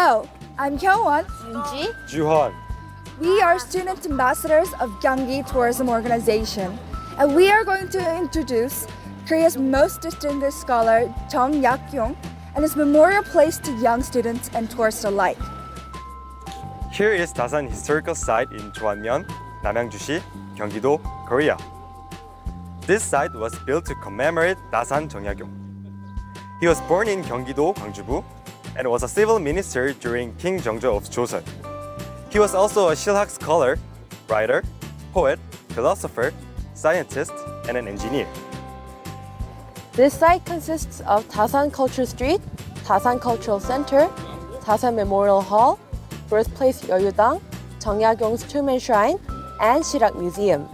Hello, I'm Hyowon. 윤지? Juhan. We are student ambassadors of Gyeonggi Tourism Organization, and we are going to introduce Korea's most distinguished scholar, Jung Yak-yong, and his memorial place to young students and tourists alike. Here is Dasan Historical Site in Joanmyeon, Namyangju시, Gyeonggi-do, Korea. This site was built to commemorate Dasan Jeongyak-yong. He was born in Gyeonggi-do, Gwangju-bu, and was a civil minister during King Jeongjo of Joseon. He was also a Shilhak scholar, writer, poet, philosopher, scientist, and an engineer. This site consists of Dasan Culture Street, Dasan Cultural Center, Dasan Memorial Hall, Birthplace Yeoyudang, Jeongyak-yong's Tomb and Shrine, and Shilhak Museum.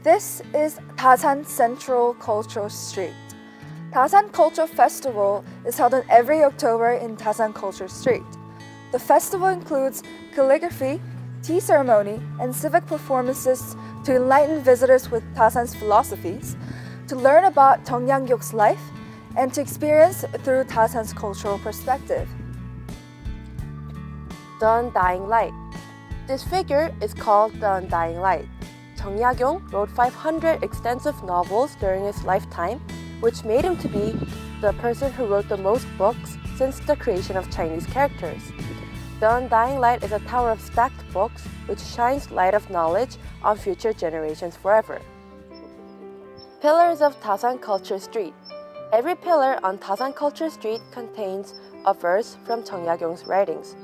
This is Dasan Central Cultural Street. Dasan Culture Festival is held in every October in Dasan Culture Street. The festival includes calligraphy, tea ceremony, and civic performances to enlighten visitors with Dasan's philosophies, to learn about Jeongyak-yong's life, and to experience through Dasan's cultural perspective. The Undying Light. This figure is called the Undying Light. Jeongyak-yong wrote 500 extensive novels during his lifetime, which made him to be the person who wrote the most books since the creation of Chinese characters. The Undying Light is a tower of stacked books which shines light of knowledge on future generations forever. Pillars of Dasan Culture Street. Every pillar on Dasan Culture Street contains a verse from Jeongyak-yong's writings.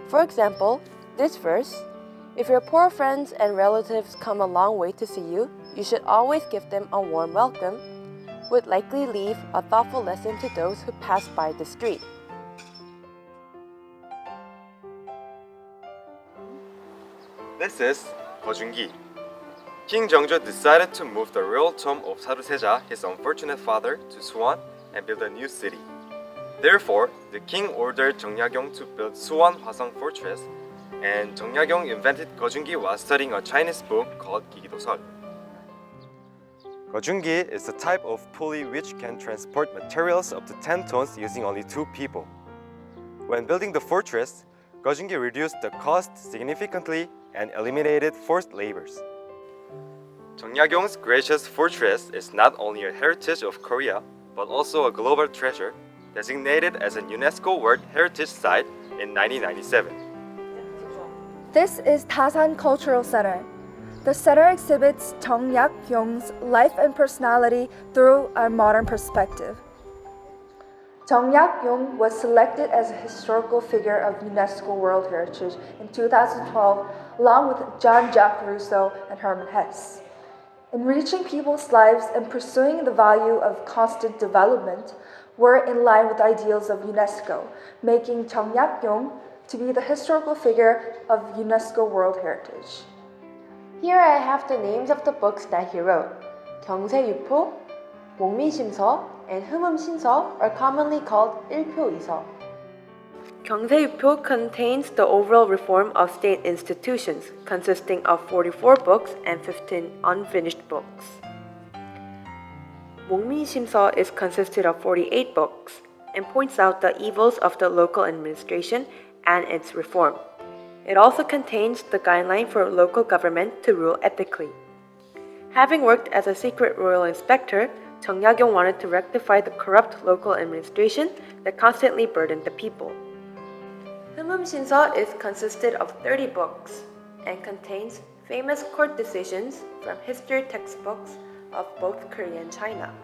For example, this verse, "If your poor friends and relatives come a long way to see you, you should always give them a warm welcome," would likely leave a thoughtful lesson to those who pass by the street. This is Gojungi. King Jeongjo decided to move the royal tomb of Saruseja, his unfortunate father, to Suwon and build a new city. Therefore, the king ordered Jeongyak-yong to build Suwon Hwasong Fortress, and Jeongyak-yong invented Gojungi while studying a Chinese book called Gigidosol. Gojungi is a type of pulley which can transport materials up to 10 tons using only 2 people. When building the fortress, Gojungi reduced the cost significantly and eliminated forced labors. Jeongyak-yong's gracious fortress is not only a heritage of Korea, but also a global treasure, designated as a UNESCO World Heritage Site in 1997. This is Dasan Cultural Center. The center exhibits Jeongyak-yong's life and personality through a modern perspective. Jeongyak-yong was selected as a historical figure of UNESCO World Heritage in 2012, along with Jean-Jacques Rousseau and Hermann Hesse. Enriching people's lives and pursuing the value of constant development were in line with ideals of UNESCO, making Jeongyak-yong to be the historical figure of UNESCO World Heritage. Here I have the names of the books that he wrote. 경세유포, 목민심서, and 흠음신서 are commonly called 일표이서. 경세유포 contains the overall reform of state institutions, consisting of 44 books and 15 unfinished books. 목민심서 is consisted of 48 books and points out the evils of the local administration and its reform. It also contains the guideline for local government to rule ethically. Having worked as a secret royal inspector, Jeongyak-yong wanted to rectify the corrupt local administration that constantly burdened the people. 흠음신서 is consisted of 30 books and contains famous court decisions from history textbooks of both Korea and China.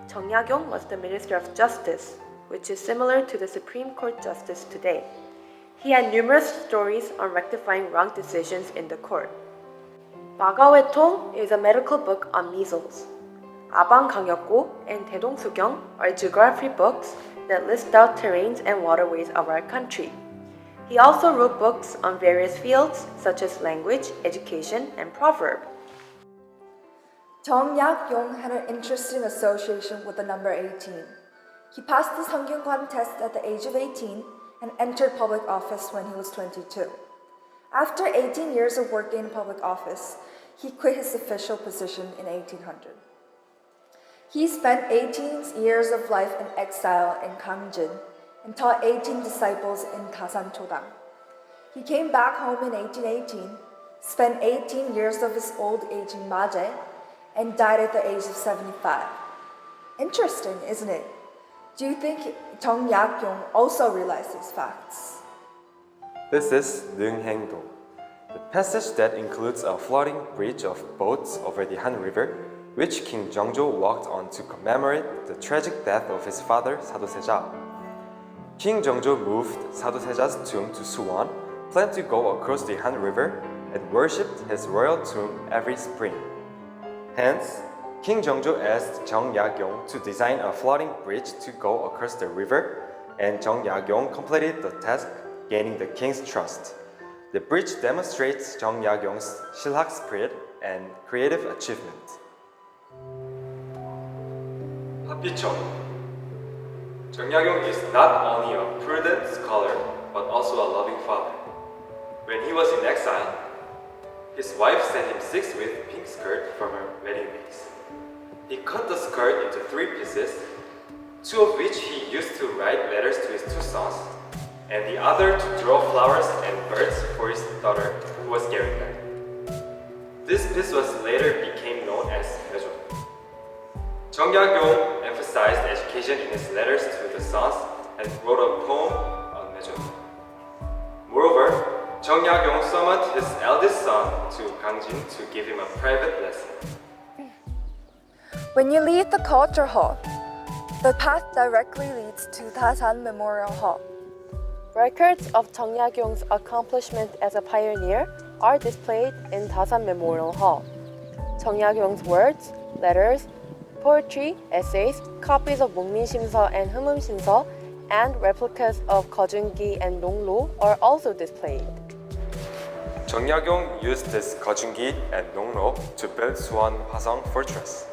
Jeongyak-yong was the Minister of Justice, which is similar to the Supreme Court Justice today. He had numerous stories on rectifying wrong decisions in the court. 마가외통 is a medical book on measles. 아방강역고 and 대동수경 are geography books that list out terrains and waterways of our country. He also wrote books on various fields such as language, education, and proverb. Jeongyak-yong had an interesting association with the number 18. He passed the 성균관 test at the age of 18 and entered public office when he was 22. After 18 years of working in public office, he quit his official position in 1800. He spent 18 years of life in exile in Gangjin and taught 18 disciples in Dasan Chodang. He came back home in 1818, spent 18 years of his old age in Maje, and died at the age of 75. Interesting, isn't it? Do you think Jung Yak-yong also realized these facts? This is Neungheng-do, the passage that includes a floating bridge of boats over the Han River, which King Jeongjo walked on to commemorate the tragic death of his father, Sadoseja. King Jeongjo moved Sadoseja's tomb to Suwon, planned to go across the Han River, and worshipped his royal tomb every spring. Hence, King Jeongjo asked Jung Yak-yong to design a floating bridge to go across the river, and Jung Yak-yong completed the task, gaining the king's trust. The bridge demonstrates Jung Yak-yong's Shilhak spirit and creative achievement. Hapichong. Jung Yak-yong is not only a prudent scholar, but also a loving father. When he was in exile, his wife sent him 6 with pink skirt from her wedding vase. He cut the skirt into 3 pieces, 2 of which he used to write letters to his 2 sons, and the other to draw flowers and birds for his daughter, who was getting married. This piece was later became known as Mejo. Jung Yak-yong emphasized education in his letters to the sons and wrote a poem on Mejo. Moreover, Jung Yak-yong summoned his eldest son to Gangjin to give him a private lesson. When you leave the culture hall, the path directly leads to Dasan Memorial Hall. Records of Jung Yak-yong's accomplishment as a pioneer are displayed in Dasan Memorial Hall. Jung Yak-yong's words, letters, poetry, essays, copies of Mungmin-sim서 and Humum-sim서, and replicas of Gojungi and Nonglo are also displayed. Jung Yak-yong used this Gojungi and Nonglo to build Suwon Hwasong Fortress.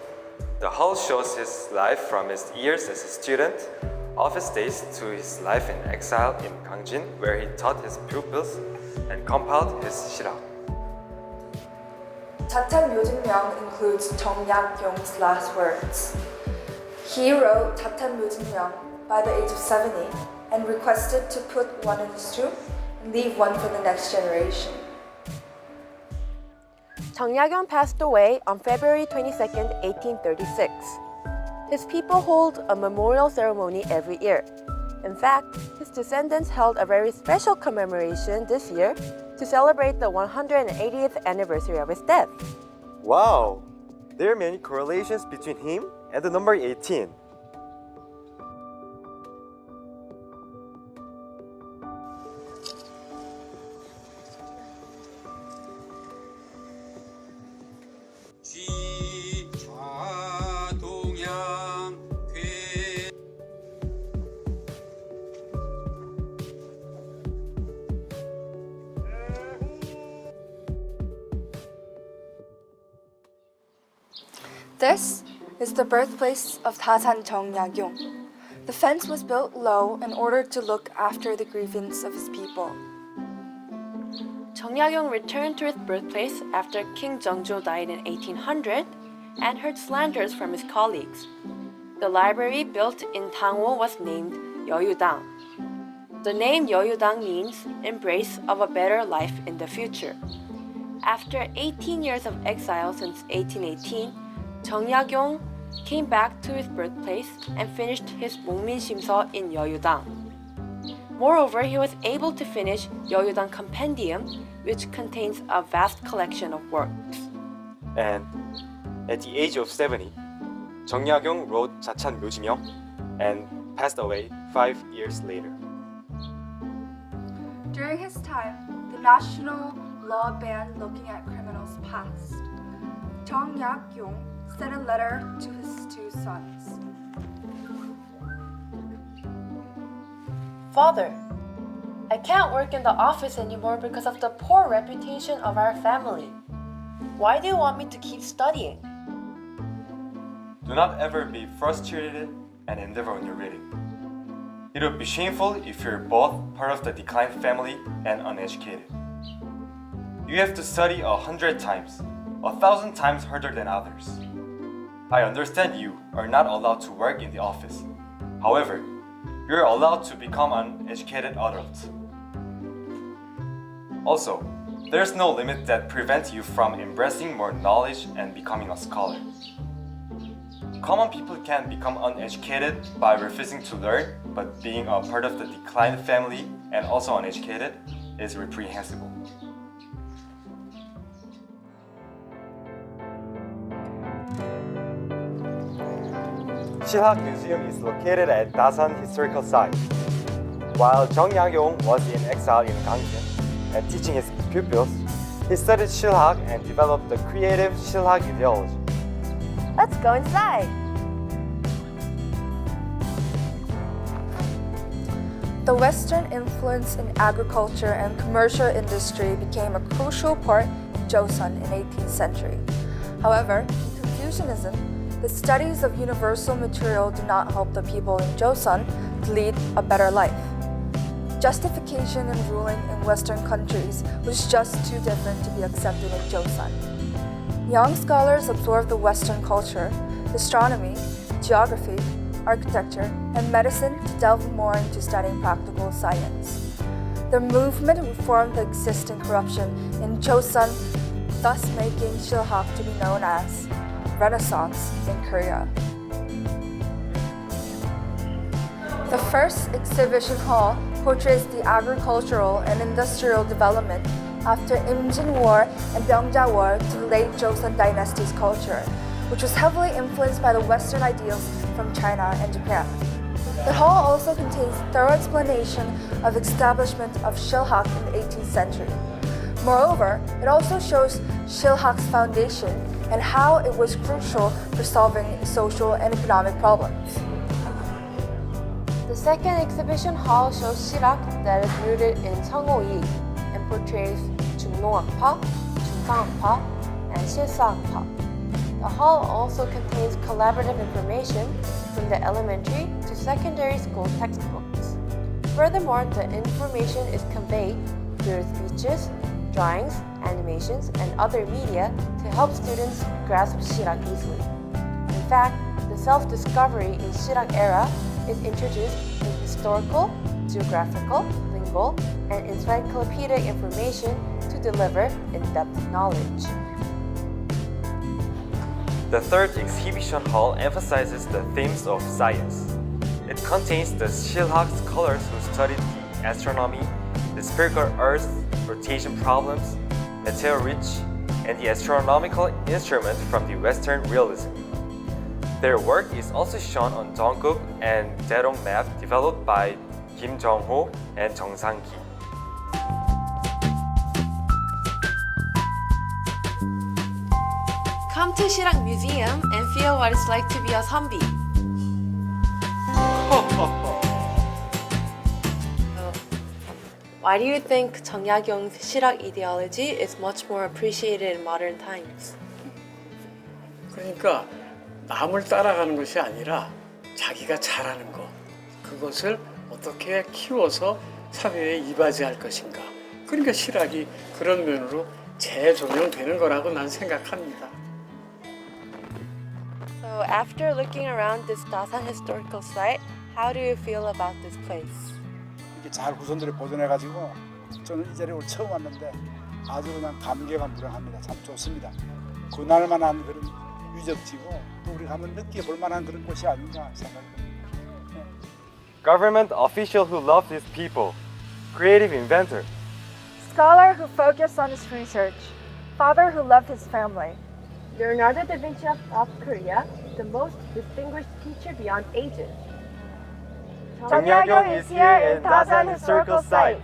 The hall shows his life from his years as a student, office days to his life in exile in Gangjin, where he taught his pupils and compiled his shira. 자탄 묘진명 includes Jung Yak-yong's last words. He wrote 자탄 묘진명 by the age of 70 and requested to put one in his tomb and leave one for the next generation. Jung Yak-yong passed away on February 22, 1836. His people hold a memorial ceremony every year. In fact, his descendants held a very special commemoration this year to celebrate the 180th anniversary of his death. Wow! There are many correlations between him and the number 18. This is the birthplace of Dasan Jung Yak-yong. The fence was built low in order to look after the grievance of his people. Jung Yak-yong returned to his birthplace after King Jeongjo died in 1800 and heard slanders from his colleagues. The library built in Dangwo was named Yeoyudang. The name Yeoyudang means embrace of a better life in the future. After 18 years of exile since 1818, Jung Yak-yong came back to his birthplace and finished his Mungmin-sim서 in Yeoyudang. Moreover, he was able to finish Yeoyudang Compendium, which contains a vast collection of works. And at the age of 70, Jung Yak-yong wrote 자찬 묘지명 and passed away 5 years later. During his time, the national law banned looking at criminals' past. Jung Yak-yong sent a letter to his 2 sons. Father, I can't work in the office anymore because of the poor reputation of our family. Why do you want me to keep studying? Do not ever be frustrated and endeavor on your reading. It would be shameful if you're both part of the declined family and uneducated. You have to study 100 times, 1,000 times harder than others. I understand you are not allowed to work in the office. However, you are allowed to become an educated adult. Also, there's no limit that prevents you from embracing more knowledge and becoming a scholar. Common people can become uneducated by refusing to learn, but being a part of the declined family and also uneducated is reprehensible. Shilhak Museum is located at Dasan Historical Site. While Jung Ya-kyung was in exile in Gangneung and teaching his pupils, he studied Shilhak and developed the creative Shilhak ideology. Let's go inside. The Western influence in agriculture and commercial industry became a crucial part in Joseon in 18th century. However, in Confucianism, the studies of universal material do not help the people in Joseon to lead a better life. Justification in ruling in Western countries was just too different to be accepted in Joseon. Young scholars absorbed the Western culture, astronomy, geography, architecture, and medicine to delve more into studying practical science. The movement reformed the existing corruption in Joseon, thus making Shilhak to be known as Renaissance in Korea. The first exhibition hall portrays the agricultural and industrial development after Imjin War and Byungja War to the late Joseon dynasty's culture, which was heavily influenced by the Western ideals from China and Japan. The hall also contains thorough explanation of establishment of Shilhak in the 18th century. Moreover, it also shows Shilhak's foundation and how it was crucial for solving social and economic problems. The second exhibition hall shows Shilhak that is rooted in Seongho-i and portrays 중농학파, 중상학파, and 실사학파. The hall also contains collaborative information from the elementary to secondary school textbooks. Furthermore, the information is conveyed through speeches, drawings, animations, and other media to help students grasp Shilhak easily. In fact, the self-discovery in Shilhak era is introduced in historical, geographical, lingual, and encyclopedic information to deliver in-depth knowledge. The third exhibition hall emphasizes the themes of science. It contains the Shilhak's scholars who studied the astronomy, the spherical Earth rotation problems, meteor reach, and the astronomical instrument from the Western realism. Their work is also shown on Dongguk and Daedong map developed by Kim Jong-ho and Jung Sang-ki. Come to Shilhak Museum and feel what it's like to be a 선비. Why do you think Jung Ya-kyung's Shilhak ideology is much more appreciated in modern times? 그러니까 남을 따라가는 것이 아니라 자기가 잘하는 것, 그것을 어떻게 키워서 사회에 이바지할 것인가. 그러니까 실학이 그런 면으로 재조명되는 거라고 난 생각합니다. So after looking around this Dasan historical site, how do you feel about this place? 이게 잘 후손들이 보존해가지고 저는 이 자리에 오늘 처음 왔는데 아주 그냥 감개가 무량합니다. 참 좋습니다. 그날만한 그런 유적지고 또 우리가 한번 느껴볼 만한 그런 곳이 아닌가 생각합니다. Government official who loved his people, creative inventor, Scholar who focused on his research, father who loved his family. Leonardo da Vinci of South Korea, the most distinguished teacher beyond ages. Jung Ya-kyung is here in Dasan Historical Site.